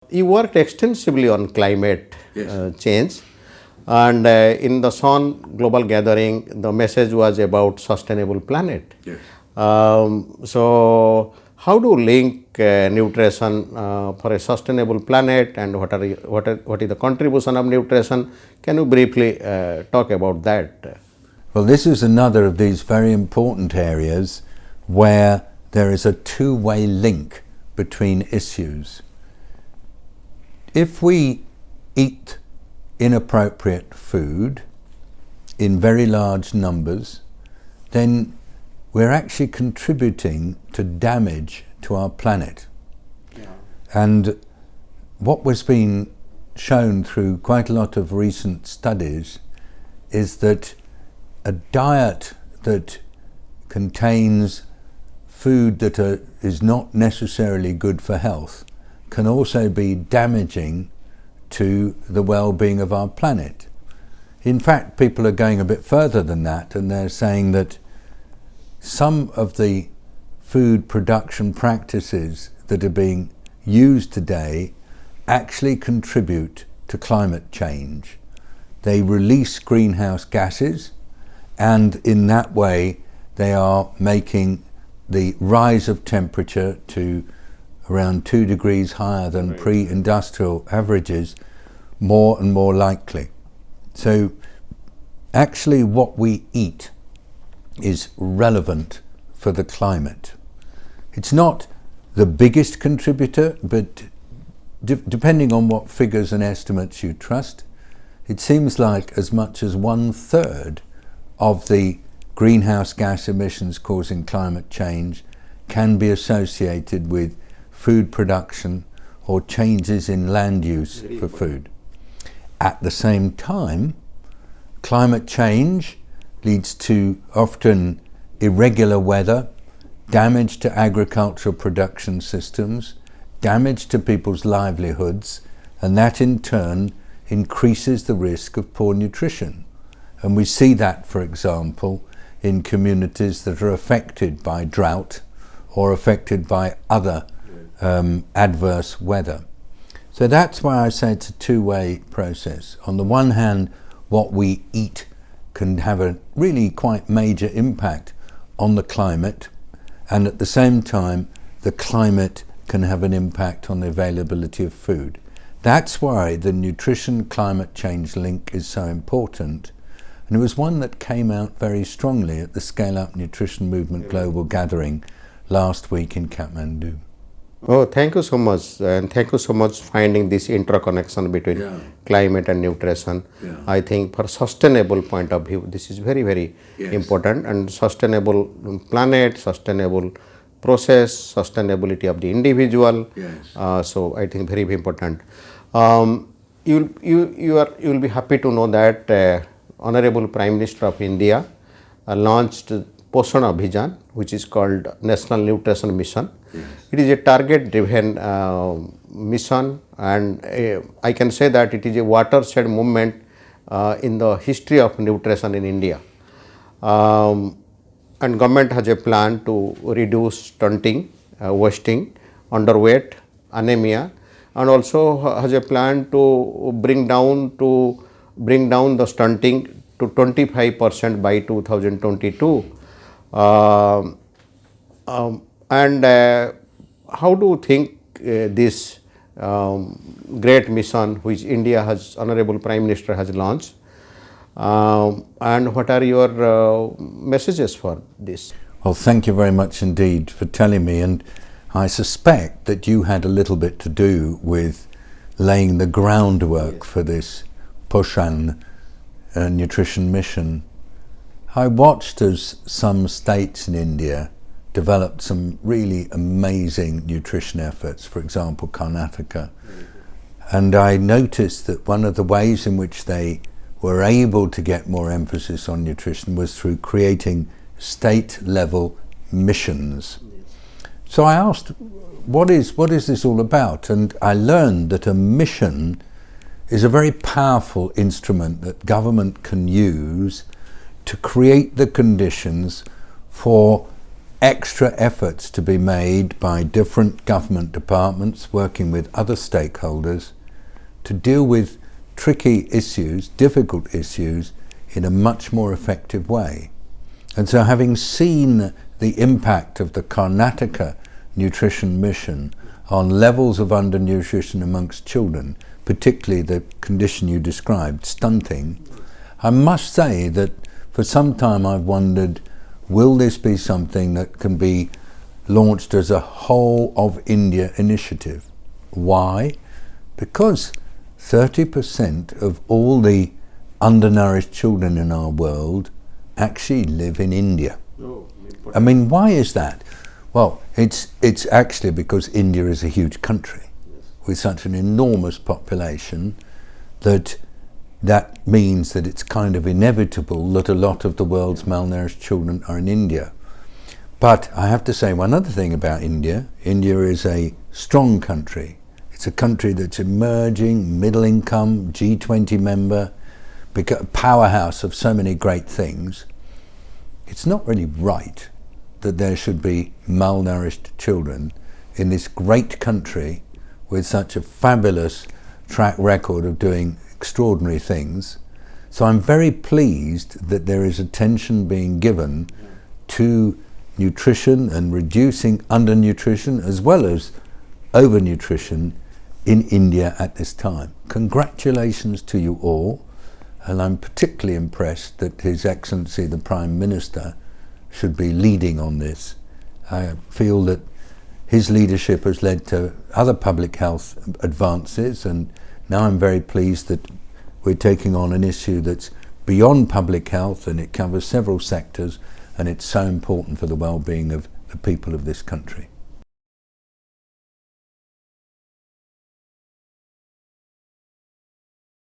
You worked extensively on climate Yes. change, and in the SON global gathering, the message was about sustainable planet. Yes. So, how do you link nutrition for a sustainable planet, and what is the contribution of nutrition? Can you briefly talk about that? Well, this is another of these very important areas where there is a two-way link between issues. If we eat inappropriate food in very large numbers, then we're actually contributing to damage to our planet. Yeah. And what was being shown through quite a lot of recent studies is that a diet that contains food that is not necessarily good for health can also be damaging to the well-being of our planet. In fact, people are going a bit further than that, and they're saying that some of the food production practices that are being used today actually contribute to climate change. They release greenhouse gases, and in that way they are making the rise of temperature to around 2 degrees higher than pre-industrial averages more and more likely. So actually what we eat is relevant for the climate. It's not the biggest contributor, but depending on what figures and estimates you trust, it seems like as much as 1/3 of the greenhouse gas emissions causing climate change can be associated with food production or changes in land use for food. At the same time, climate change leads to often irregular weather, damage to agricultural production systems, damage to people's livelihoods, and that in turn increases the risk of poor nutrition. And we see that, for example, in communities that are affected by drought or affected by other adverse weather. So that's why I say it's a two-way process. On the one hand, what we eat can have a really quite major impact on the climate, and at the same time, the climate can have an impact on the availability of food. That's why the nutrition climate change link is so important. And it was one that came out very strongly at the Scale Up Nutrition Movement Global Gathering last week in Kathmandu. Oh, thank you so much, and thank you so much finding this interconnection between climate and nutrition. I think for sustainable point of view, this is very, very important, and sustainable planet, sustainable process, sustainability of the individual. So I think very, very important. You will be happy to know that Honorable Prime Minister of India launched Poshan Abhiyaan, which is called National Nutrition Mission. It is a target-driven mission, and I can say that it is a watershed movement in the history of nutrition in India. And government has a plan to reduce stunting, wasting, underweight, anemia, and also has a plan to bring down the stunting to 25% by 2022. And how do you think this great mission which India has, Honorable Prime Minister has launched, and what are your messages for this? Well, thank you very much indeed for telling me, and I suspect that you had a little bit to do with laying the groundwork for this Poshan nutrition mission. I watched as some states in India developed some really amazing nutrition efforts, for example Karnataka, and I noticed that one of the ways in which they were able to get more emphasis on nutrition was through creating state level missions. So I asked, what is this all about? And I learned that a mission is a very powerful instrument that government can use to create the conditions for extra efforts to be made by different government departments working with other stakeholders to deal with tricky issues, difficult issues, in a much more effective way. And so, having seen the impact of the Karnataka nutrition mission on levels of undernutrition amongst children, particularly the condition you described, stunting, I must say that for some time I've wondered, will this be something that can be launched as a whole of India initiative? Why? Because 30% of all the undernourished children in our world actually live in India. I mean, why is that? Well, it's actually because India is a huge country with such an enormous population that means that it's kind of inevitable that a lot of the world's malnourished children are in India. But I have to say one other thing about India. India is a strong country. It's a country that's emerging, middle income, G20 member, powerhouse of so many great things. It's not really right that there should be malnourished children in this great country with such a fabulous track record of doing extraordinary things. So I'm very pleased that there is attention being given to nutrition and reducing undernutrition as well as overnutrition in India at this time. Congratulations to you all, and I'm particularly impressed that His Excellency the Prime Minister should be leading on this. I feel that his leadership has led to other public health advances, and now I'm very pleased that we're taking on an issue that's beyond public health and it covers several sectors, and it's so important for the well-being of the people of this country.